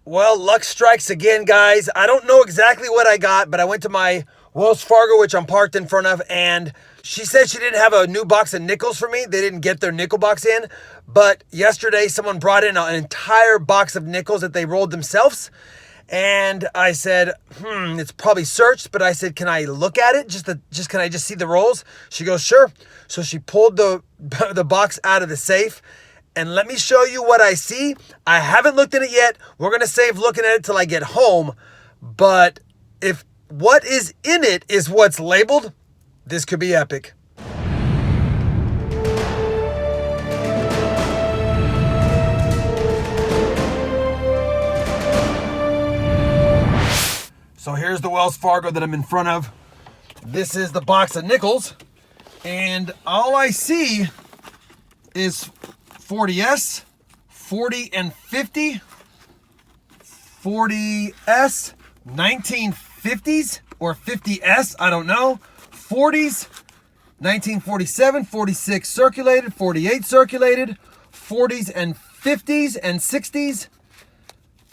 Well, luck strikes again, guys. I don't know exactly what I got, but I went to my Wells Fargo, which I'm parked in front of, and she said she didn't have a new box of nickels for me. They didn't get their nickel box in. But yesterday, someone brought in an entire box of nickels that they rolled themselves. And I said, it's probably searched, but I said, can I look at it? Can I just see the rolls? She goes, sure. So she pulled the box out of the safe. And let me show you what I see. I haven't looked at it yet. We're going to save looking at it till I get home. But if what is in it is what's labeled, this could be epic. So here's the Wells Fargo that I'm in front of. This is the box of nickels. And all I see is 40S, 40 and 50, 40S, 1950s or 50S, I don't know, 40s, 1947, 46 circulated, 48 circulated, 40s and 50s and 60s,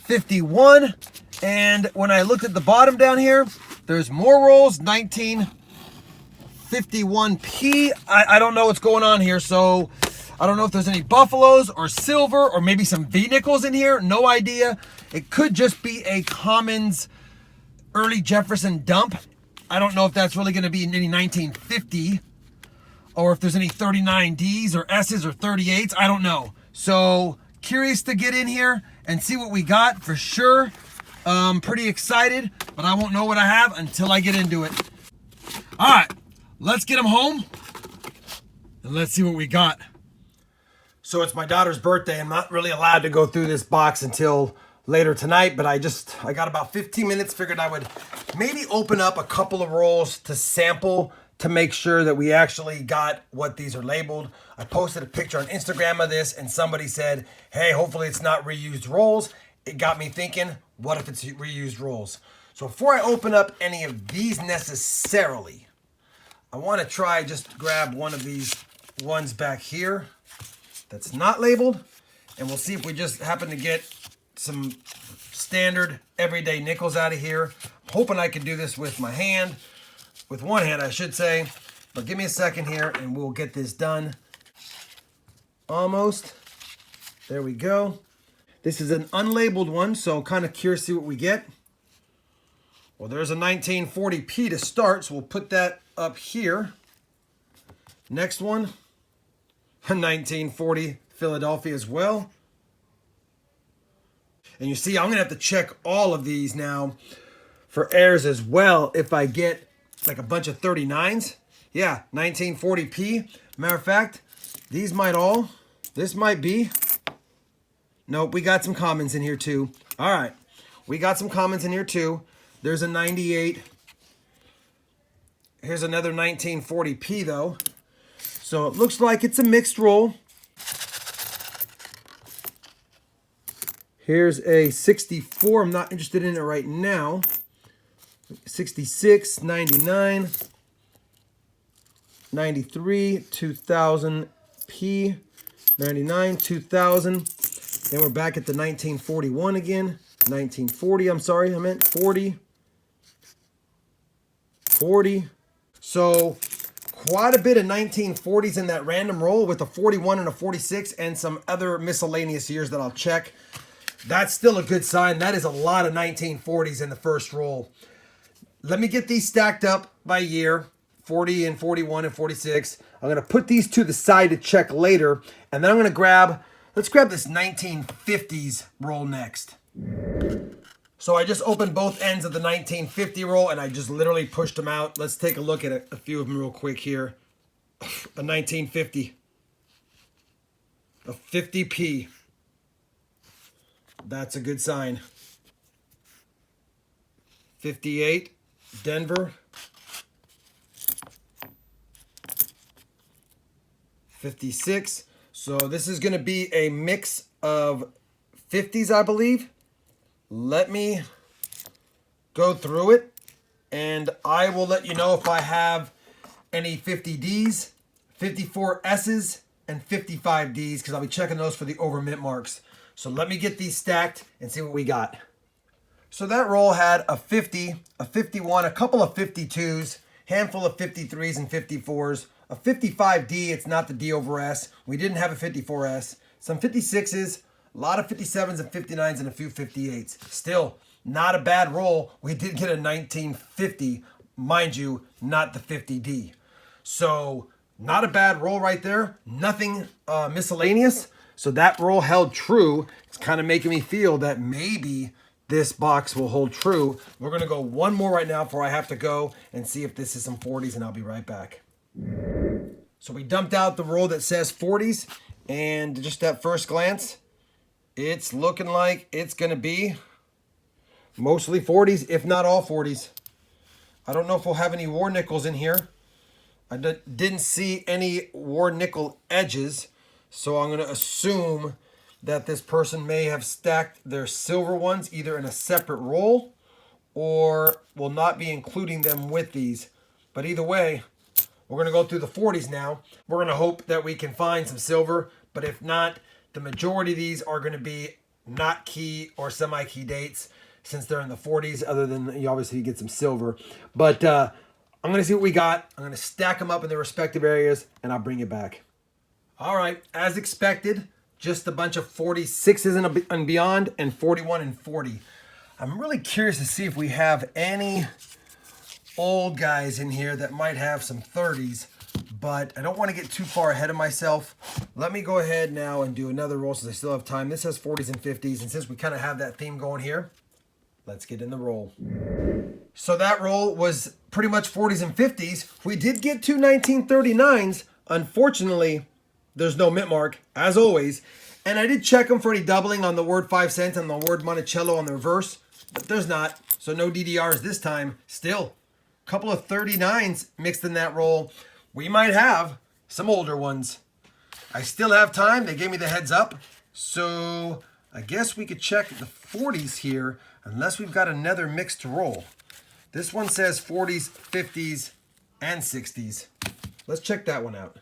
51. And when I looked at the bottom down here, there's more rolls, 1951P. I don't know what's going on here, so I don't know if there's any buffaloes or silver or maybe some V-nickels in here. No idea. It could just be a Commons early Jefferson dump. I don't know if that's really going to be in any 1950 or if there's any 39Ds or S's or 38s. I don't know. So curious to get in here and see what we got for sure. Pretty excited, but I won't know what I have until I get into it. All right, let's get them home and let's see what we got. So it's my daughter's birthday. I'm not really allowed to go through this box until later tonight, but I got about 15 minutes. Figured I would maybe open up a couple of rolls to sample to make sure that we actually got what these are labeled. I posted a picture on Instagram of this and somebody said, hey, hopefully it's not reused rolls. It got me thinking, what if it's reused rolls? So before I open up any of these necessarily, I want to try just grab one of these ones back here that's not labeled, and we'll see if we just happen to get some standard everyday nickels out of here. I'm hoping I can do this with my hand, with one hand I should say, but give me a second here and we'll get this done. Almost. There we go. This is an unlabeled one, so I'm kind of curious to see what we get. Well, there's a 1940p to start, so we'll put that up here. Next one. 1940 Philadelphia as well. And you see, I'm going to have to check all of these now for errors as well if I get like a bunch of 39s. Yeah, 1940p. Matter of fact, this might be. Nope, we got some commons in here too. All right, we got some commons in here too. There's a 98. Here's another 1940p though. So it looks like it's a mixed roll. Here's a 64. I'm not interested in it right now. 66, 99, 93, 2000p, 99, 2000. Then we're back at the 1941 again. 1940, I'm sorry, I meant 40. 40. So quite a bit of 1940s in that random roll with a 41 and a 46 and some other miscellaneous years that I'll check. That's still a good sign. That is a lot of 1940s in the first roll. Let me get these stacked up by year, 40 and 41 and 46. I'm going to put these to the side to check later. And then I'm going to let's grab this 1950s roll next. So I just opened both ends of the 1950 roll and I just literally pushed them out. Let's take a look at a few of them real quick here. A 1950. A 50p. That's a good sign. 58, Denver. 56. So this is going to be a mix of 50s, I believe. Let me go through it and I will let you know if I have any 50Ds, 54Ss, and 55Ds because I'll be checking those for the over mint marks. So let me get these stacked and see what we got. So that roll had a 50, a 51, a couple of 52s, handful of 53s and 54s, a 55D, it's not the D over S. We didn't have a 54S. Some 56s, a lot of 57s and 59s, and a few 58s. Still, not a bad roll. We did get a 1950, mind you, not the 50D. So, not a bad roll right there. Nothing miscellaneous. So that roll held true. It's kind of making me feel that maybe this box will hold true. We're going to go one more right now before I have to go and see if this is some 40s, and I'll be right back. So we dumped out the roll that says 40s, and just at first glance, it's looking like it's going to be mostly 40s, if not all 40s. I don't know if we'll have any war nickels in here. I didn't see any war nickel edges, so I'm going to assume that this person may have stacked their silver ones either in a separate roll or will not be including them with these. But either way, we're going to go through the 40s now. We're going to hope that we can find some silver, but if not, the majority of these are going to be not key or semi-key dates since they're in the 40s, other than you obviously get some silver. But I'm going to see what we got. I'm going to stack them up in their respective areas, and I'll bring it back. All right, as expected, just a bunch of 46s and beyond, and 41 and 40. I'm really curious to see if we have any old guys in here that might have some 30s, but I don't want to get too far ahead of myself. Let me go ahead now and do another roll since I still have time. This has 40s and 50s, and since we kind of have that theme going here, let's get in the roll. So that roll was pretty much 40s and 50s. We did get two 1939s. Unfortunately, there's no mint mark, as always. And I did check them for any doubling on the word 5 cents and the word Monticello on the reverse, but there's not. So no DDRs this time. Still, a couple of 39s mixed in that roll. We might have some older ones. I still have time. They gave me the heads up. So I guess we could check the 40s here, unless we've got another mix to roll. This one says 40s, 50s, and 60s. Let's check that one out.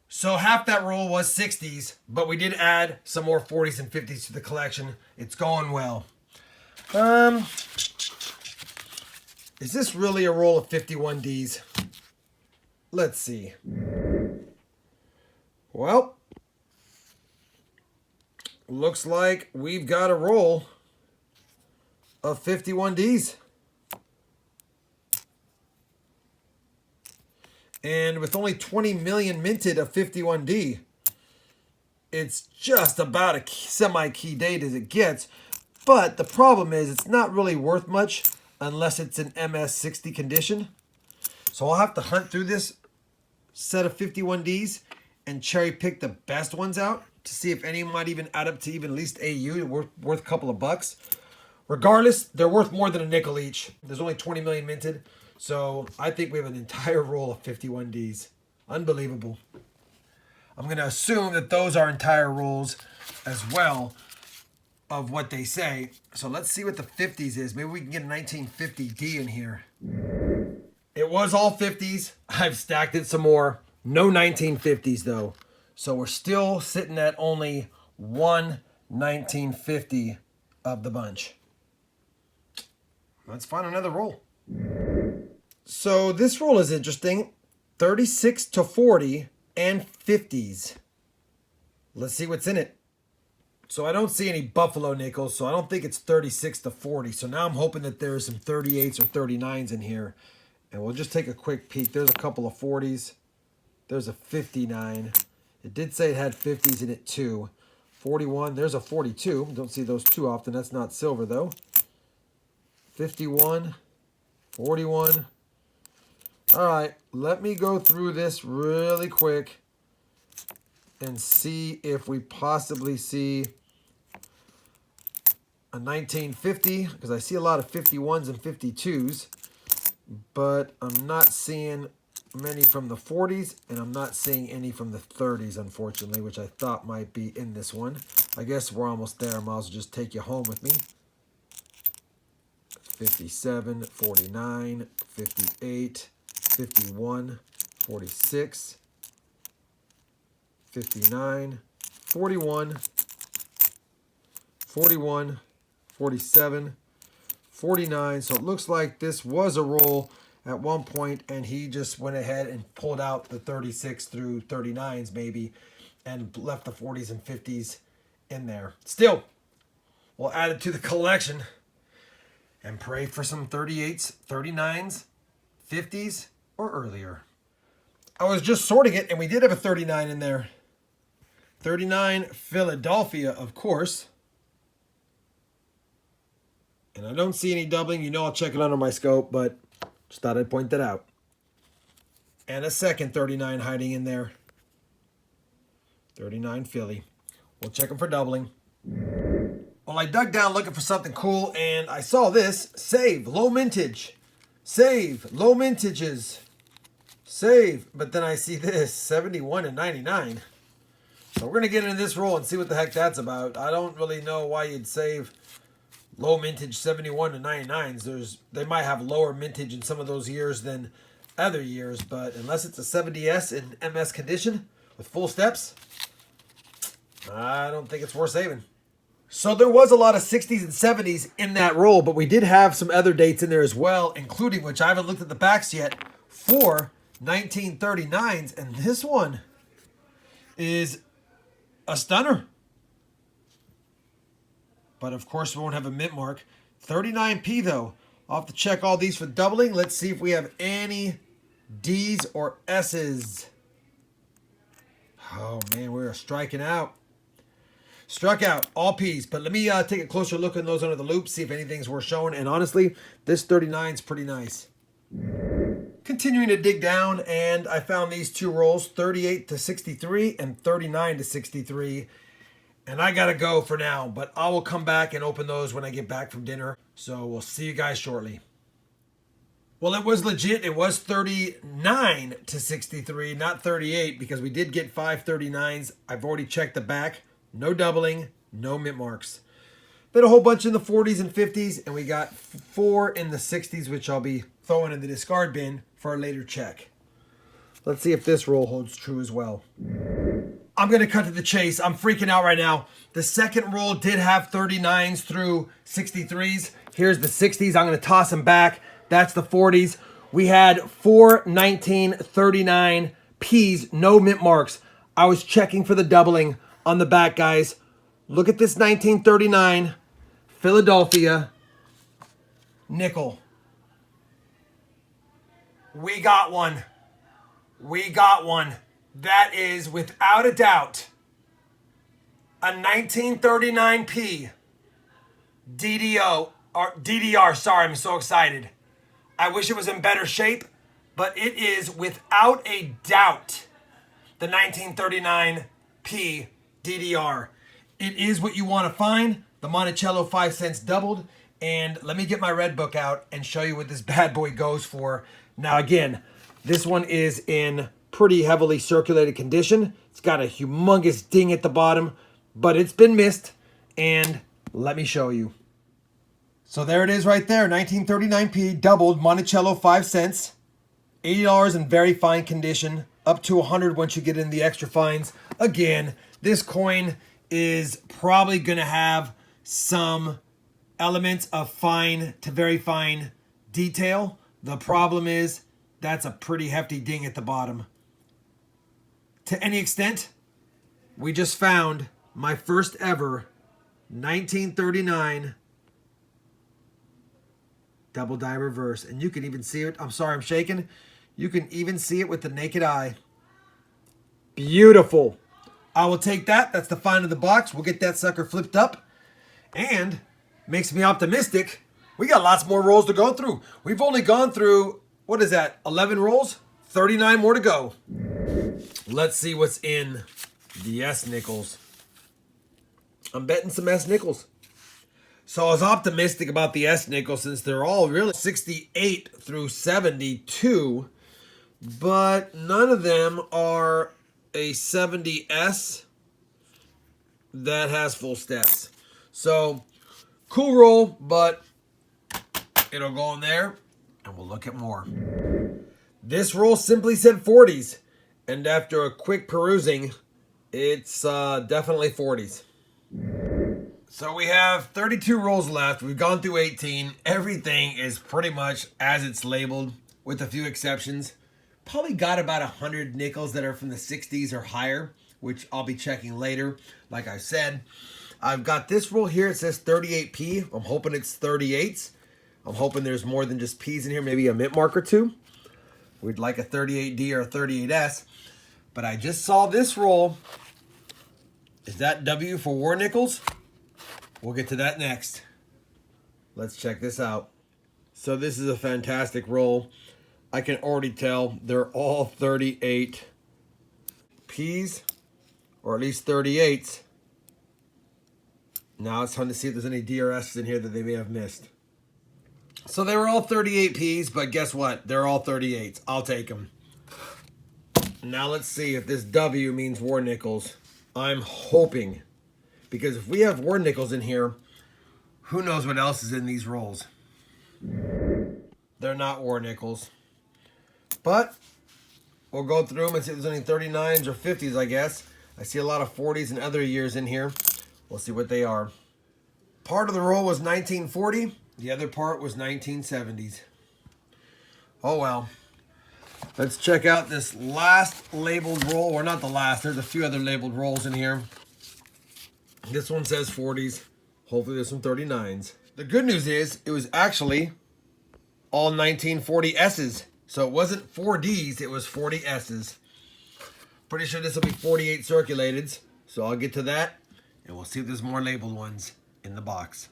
So half that roll was 60s, but we did add some more 40s and 50s to the collection. It's going well. Is this really a roll of 51Ds? Let's see. Well, looks like we've got a roll of 51Ds. And with only 20 million minted of 51D, it's just about a semi-key date as it gets. But the problem is it's not really worth much unless it's an MS60 condition. So I'll have to hunt through this set of 51Ds and cherry pick the best ones out to see if any might even add up to even at least AU, worth a couple of bucks. Regardless, they're worth more than a nickel each. There's only 20 million minted. So I think we have an entire roll of 51Ds. Unbelievable. I'm going to assume that those are entire rolls as well of what they say. So let's see what the 50s is. Maybe we can get a 1950D in here. It was all 50s. I've stacked it some more. No 1950s though. So we're still sitting at only one 1950 of the bunch. Let's find another roll. So this roll is interesting. 36 to 40 and 50s. Let's see what's in it. So I don't see any buffalo nickels, so I don't think it's 36 to 40. So now I'm hoping that there's some 38s or 39s in here. And we'll just take a quick peek. There's a couple of 40s. There's a 59. It did say it had 50s in it too. 41. There's a 42. Don't see those too often. That's not silver though. 51. 41. All right, let me go through this really quick and see if we possibly see a 1950, because I see a lot of 51s and 52s, but I'm not seeing many from the 40s, and I'm not seeing any from the 30s, unfortunately, which I thought might be in this one. I guess we're almost there. I might as well just take you home with me. 57, 49, 58, 51, 46, 59, 41, 41, 47, 49. So it looks like this was a roll at one point, and he just went ahead and pulled out the 36 through 39s maybe, and left the 40s and 50s in there. Still, we'll add it to the collection and pray for some 38s, 39s, 50s, or earlier. I was just sorting it, and we did have a 39 in there. 39 Philadelphia, of course. And I don't see any doubling. You know I'll check it under my scope, but just thought I'd point that out. And a second 39 hiding in there. 39 Philly. We'll check them for doubling. Well, I dug down looking for something cool, and I saw this. Save, low mintage. Save, low mintages. Save. But then I see this, 71 and 99. So we're going to get into this roll and see what the heck that's about. I don't really know why you'd save low mintage 71 and 99s. They might have lower mintage in some of those years than other years, but unless it's a 70S in MS condition with full steps, I don't think it's worth saving. So there was a lot of 60s and 70s in that roll, but we did have some other dates in there as well, including, which I haven't looked at the backs yet, 4 1939s, and this one is a stunner. But of course, we won't have a mint mark. 39p though. I'll have to check all these for doubling. Let's see if we have any D's or S's. Oh man, we're striking out. Struck out, all P's. But let me take a closer look at those under the loop, see if anything's worth showing. And honestly, this 39 is pretty nice. Continuing to dig down, and I found these two rolls, 38 to 63 and 39 to 63. And I gotta go for now, but I will come back and open those when I get back from dinner. So we'll see you guys shortly. Well, it was legit. It was 39 to 63, not 38, because we did get 5 39s. I've already checked the back. No doubling, no mint marks. Been a whole bunch in the 40s and 50s, and we got 4 in the 60s, which I'll be throwing in the discard bin for a later check. Let's see if this roll holds true as well. I'm going to cut to the chase. I'm freaking out right now. The second roll did have 39s through 63s. Here's the 60s. I'm going to toss them back. That's the 40s. We had 4 1939 P's, no mint marks. I was checking for the doubling on the back, guys. Look at this 1939 Philadelphia nickel. We got one. We got one. That is, without a doubt, a 1939p DDR. Sorry, I'm so excited. I wish it was in better shape, but it is without a doubt the 1939p DDR. It is what you want to find. The Monticello 5 cents doubled. And let me get my red book out and show you what this bad boy goes for. Now again, this one is in pretty heavily circulated condition. It's got a humongous ding at the bottom, but it's been missed, and let me show you. So there it is right there, 1939p doubled Monticello 5 cents, $80 in very fine condition, up to 100 once you get in the extra fines. Again, this coin is probably going to have some elements of fine to very fine detail. The problem is that's a pretty hefty ding at the bottom. To any extent, we just found my first ever 1939 double die reverse. And you can even see it. I'm sorry, I'm shaking. You can even see it with the naked eye. Beautiful. I will take that. That's the find of the box. We'll get that sucker flipped up. And makes me optimistic. We got lots more rolls to go through. We've only gone through, what is that, 11 rolls? 39 more to go. Let's see what's in the S nickels. I'm betting some S nickels. So I was optimistic about the S nickel since they're all really 68 through 72, but none of them are a 70S that has full steps. So cool roll, but it'll go in there and we'll look at more. This roll simply said 40s, and after a quick perusing, it's definitely 40s. So we have 32 rolls left. We've gone through 18. Everything is pretty much as it's labeled, with a few exceptions. Probably got about 100 nickels that are from the 60s or higher, which I'll be checking later, like I said. I've got this roll here. It says 38p. I'm hoping it's 38s. I'm hoping there's more than just P's in here, maybe a mint mark or two. We'd like a 38D or a 38S. But I just saw this roll. Is that W for war nickels? We'll get to that next. Let's check this out. So this is a fantastic roll. I can already tell they're all 38 P's, or at least 38s. Now it's time to see if there's any DRSs in here that they may have missed. So they were all 38 P's, but guess what? They're all 38s. I'll take them. Now let's see if this W means war nickels. I'm hoping. Because if we have war nickels in here, who knows what else is in these rolls. They're not war nickels. But we'll go through them and see if there's any 39s or 50s, I guess. I see a lot of 40s and other years in here. We'll see what they are. Part of the roll was 1940. The other part was 1970s. Oh well. Let's check out this last labeled roll. Or not the last. There's a few other labeled rolls in here. This one says 40s. Hopefully there's some 39s. The good news is it was actually all 1940 S's. So it wasn't 4Ds, it was 40 S's. Pretty sure this will be 48 circulated. So I'll get to that and we'll see if there's more labeled ones in the box.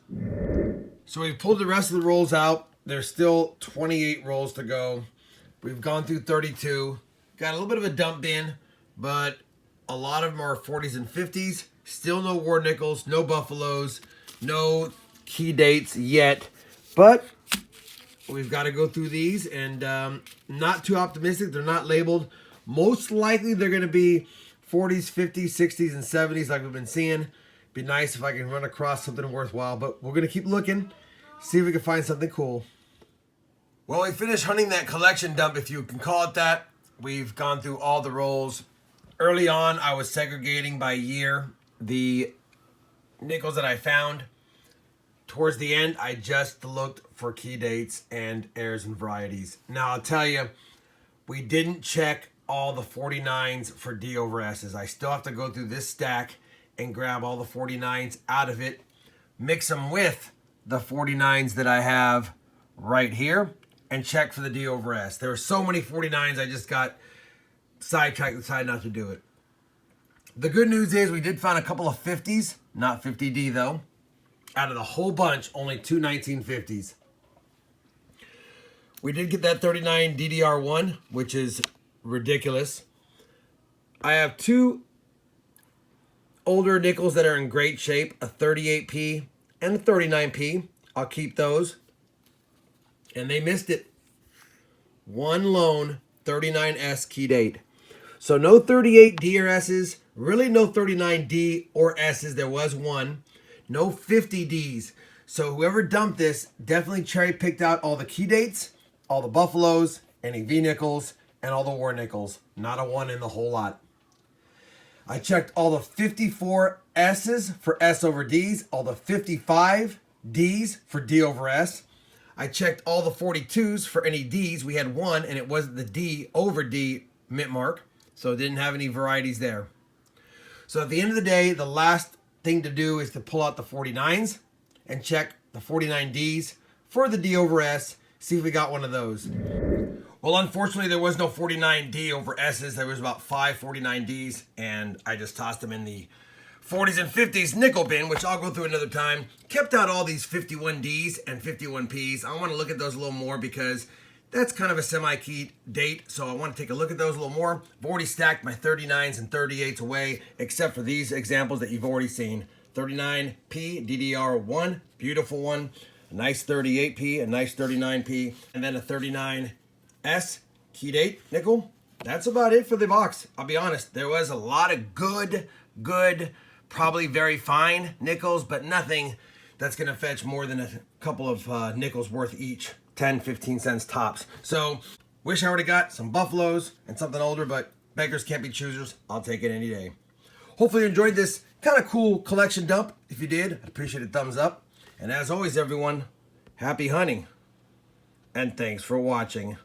So we've pulled the rest of the rolls out. There's still 28 rolls to go. We've gone through 32. Got a little bit of a dump bin, but a lot of them are 40s and 50s. Still no war nickels, no buffaloes, no key dates yet. But we've got to go through these, and not too optimistic. They're not labeled. Most likely they're going to be 40s, 50s, 60s, and 70s like we've been seeing. Be nice if I can run across something worthwhile, but we're going to keep looking, see if we can find something cool. Well, we finished hunting that collection dump, if you can call it that. We've gone through all the rolls. Early on, I was segregating by year the nickels that I found. Towards the end, I just looked for key dates and heirs and varieties. Now, I'll tell you, we didn't check all the 49s for D over S's. I still have to go through this stack and grab all the 49s out of it, mix them with the 49s that I have right here, and check for the D over S. There are so many 49s, I just got sidetracked and decided not to do it. The good news is we did find a couple of 50s, not 50D though. Out of the whole bunch, only two 1950s. We did get that 39 DDR1, which is ridiculous. I have two older nickels that are in great shape, a 38P and a 39P. I'll keep those. And they missed it. One lone 39S key date. So no 38D or S's, really no 39D or S's. There was one. No 50Ds. So whoever dumped this definitely cherry picked out all the key dates, all the buffaloes, any V nickels, and all the war nickels. Not a one in the whole lot. I checked all the 54 S's for S over D's, all the 55 D's for D over S. I checked all the 42s for any D's. We had one, and it wasn't the D over D mint mark, so it didn't have any varieties there. So at the end of the day, the last thing to do is to pull out the 49s and check the 49Ds for the D over S, see if we got one of those. Well, unfortunately, there was no 49D over S's. There was about 5 49Ds, and I just tossed them in the 40s and 50s nickel bin, which I'll go through another time. Kept out all these 51Ds and 51Ps. I want to look at those a little more because that's kind of a semi-key date, so I want to take a look at those a little more. I've already stacked my 39s and 38s away, except for these examples that you've already seen. 39P, DDR1, beautiful one. A nice 38P, a nice 39P, and then a 39S key date nickel. That's about it for the box. I'll be honest, there was a lot of good, probably very fine nickels, but nothing that's going to fetch more than a couple of nickels worth each. 10, 15 cents tops. So, wish I would have got some buffaloes and something older, but beggars can't be choosers. I'll take it any day. Hopefully you enjoyed this kind of cool collection dump. If you did, I'd appreciate a thumbs up. And as always, everyone, happy hunting. And thanks for watching.